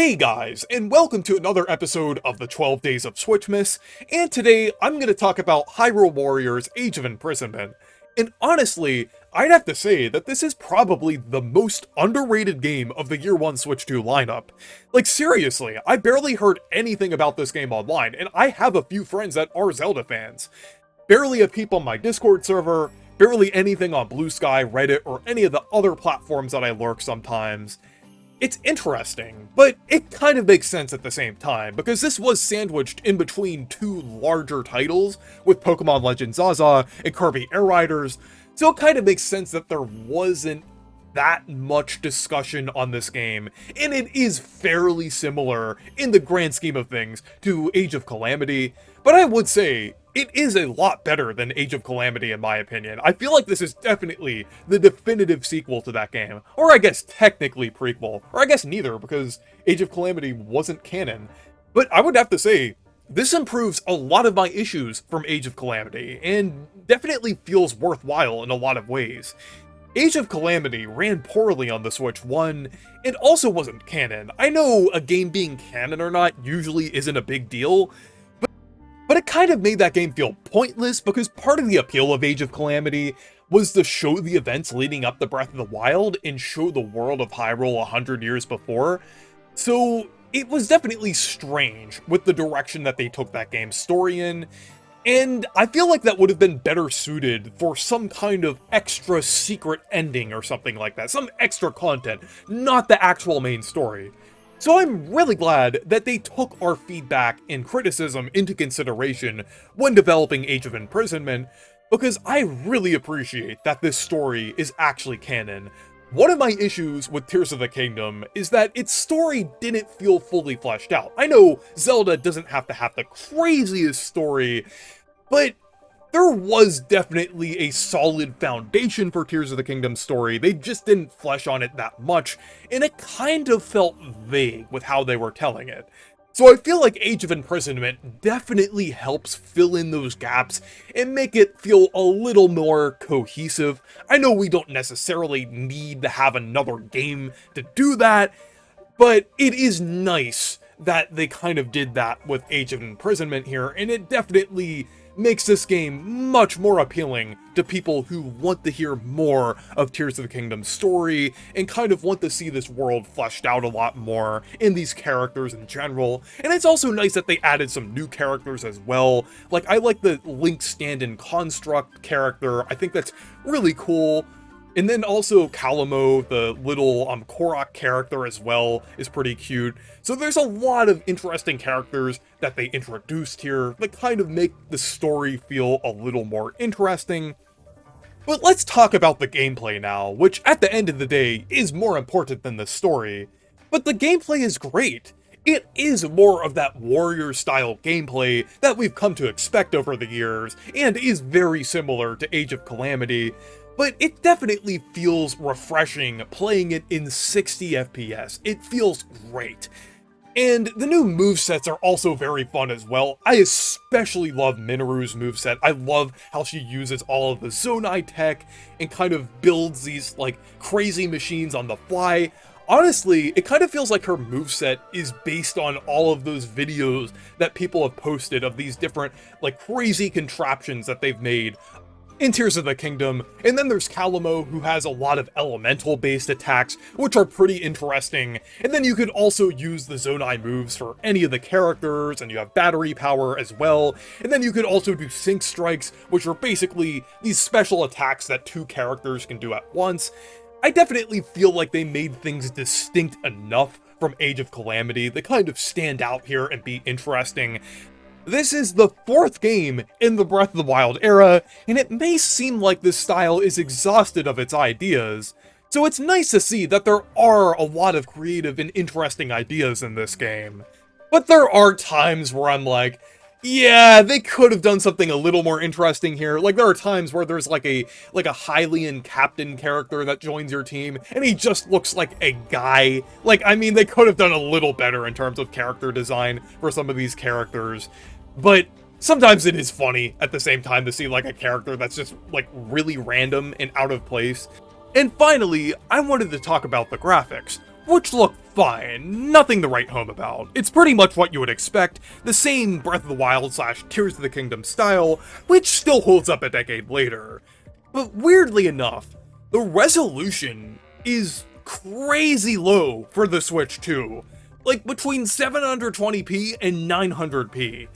Hey guys, and welcome to another episode of the 12 Days of Switchmas, and today I'm going to talk about Hyrule Warriors Age of Imprisonment. And honestly, I'd have to say that this is probably the most underrated game of the Year 1 Switch 2 lineup. Like seriously, I barely heard anything about this game online, and I have a few friends that are Zelda fans. Barely a peep on my Discord server, barely anything on Blue Sky, Reddit, or any of the other platforms that I lurk sometimes. It's interesting, but it kind of makes sense at the same time, because this was sandwiched in between two larger titles, with Pokemon Legends Zaza and Kirby Air Riders, so it kind of makes sense that there wasn't that much discussion on this game, and it is fairly similar in the grand scheme of things to Age of Calamity, but I would say it is a lot better than Age of Calamity in my opinion. I feel like this is definitely the definitive sequel to that game, or I guess technically prequel, or I guess neither because Age of Calamity wasn't canon, but I would have to say this improves a lot of my issues from Age of Calamity, and definitely feels worthwhile in a lot of ways. Age of Calamity ran poorly on the Switch 1, and also wasn't canon. I know a game being canon or not usually isn't a big deal, but it kind of made that game feel pointless because part of the appeal of Age of Calamity was to show the events leading up to Breath of the Wild and show the world of Hyrule 100 years before. So it was definitely strange with the direction that they took that game's story in, and I feel like that would have been better suited for some kind of extra secret ending or something like that, some extra content, not the actual main story. So I'm really glad that they took our feedback and criticism into consideration when developing Age of Imprisonment, because I really appreciate that this story is actually canon. One of my issues with Tears of the Kingdom is that its story didn't feel fully fleshed out. I know Zelda doesn't have to have the craziest story, but there was definitely a solid foundation for Tears of the Kingdom story. They just didn't flesh on it that much, and it kind of felt vague with how they were telling it. So I feel like Age of Imprisonment definitely helps fill in those gaps and make it feel a little more cohesive. I know we don't necessarily need to have another game to do that, but it is nice that they kind of did that with Age of Imprisonment here, and it definitely makes this game much more appealing to people who want to hear more of Tears of the Kingdom's story and kind of want to see this world fleshed out a lot more in these characters in general. And it's also nice that they added some new characters as well. Like, I like the Link stand-in construct character. I think that's really cool. And then also Kalamo, the little Korok character as well, is pretty cute. So there's a lot of interesting characters that they introduced here that kind of make the story feel a little more interesting. But let's talk about the gameplay now, which at the end of the day is more important than the story. But the gameplay is great. It is more of that warrior-style gameplay that we've come to expect over the years, and is very similar to Age of Calamity. But it definitely feels refreshing playing it in 60 FPS. It feels great. And the new movesets are also very fun as well. I especially love Minoru's moveset. I love how she uses all of the Zonai tech and kind of builds these like crazy machines on the fly. Honestly, it kind of feels like her moveset is based on all of those videos that people have posted of these different like crazy contraptions that they've made in Tears of the Kingdom. And then there's Kalamo, who has a lot of elemental-based attacks, which are pretty interesting. And then you could also use the Zonai moves for any of the characters, and you have battery power as well. And then you could also do Sync Strikes, which are basically these special attacks that two characters can do at once. I definitely feel like they made things distinct enough from Age of Calamity that kind of stand out here and be interesting. This is the fourth game in the Breath of the Wild era, and it may seem like this style is exhausted of its ideas, so it's nice to see that there are a lot of creative and interesting ideas in this game. But there are times where I'm like, yeah, they could have done something a little more interesting here. Like, there are times where there's like a Hylian captain character that joins your team, and he just looks like a guy. Like, I mean, they could have done a little better in terms of character design for some of these characters. But sometimes it is funny at the same time to see like a character that's just like really random and out of place. And finally, I wanted to talk about the graphics, which look fine, nothing to write home about. It's pretty much what you would expect, the same Breath of the Wild / Tears of the Kingdom style, which still holds up a decade later. But weirdly enough, the resolution is crazy low for the Switch 2, like between 720p and 900p.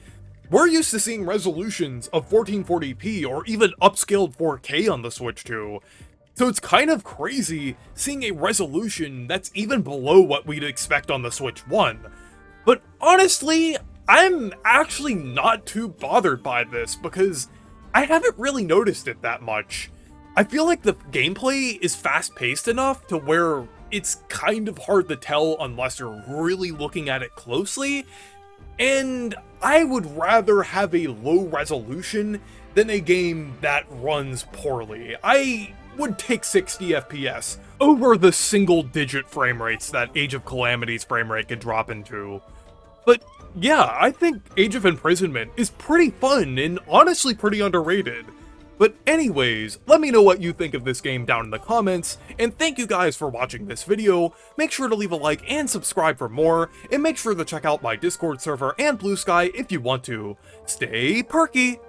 We're used to seeing resolutions of 1440p or even upscaled 4K on the Switch 2, so it's kind of crazy seeing a resolution that's even below what we'd expect on the Switch 1. But honestly, I'm actually not too bothered by this because I haven't really noticed it that much. I feel like the gameplay is fast-paced enough to where it's kind of hard to tell unless you're really looking at it closely, and I would rather have a low resolution than a game that runs poorly. I would take 60 FPS over the single-digit frame rates that Age of Calamity's frame rate could drop into. But yeah, I think Age of Imprisonment is pretty fun and honestly pretty underrated. But anyways, let me know what you think of this game down in the comments, and thank you guys for watching this video. Make sure to leave a like and subscribe for more, and make sure to check out my Discord server and Blue Sky if you want to. Stay perky!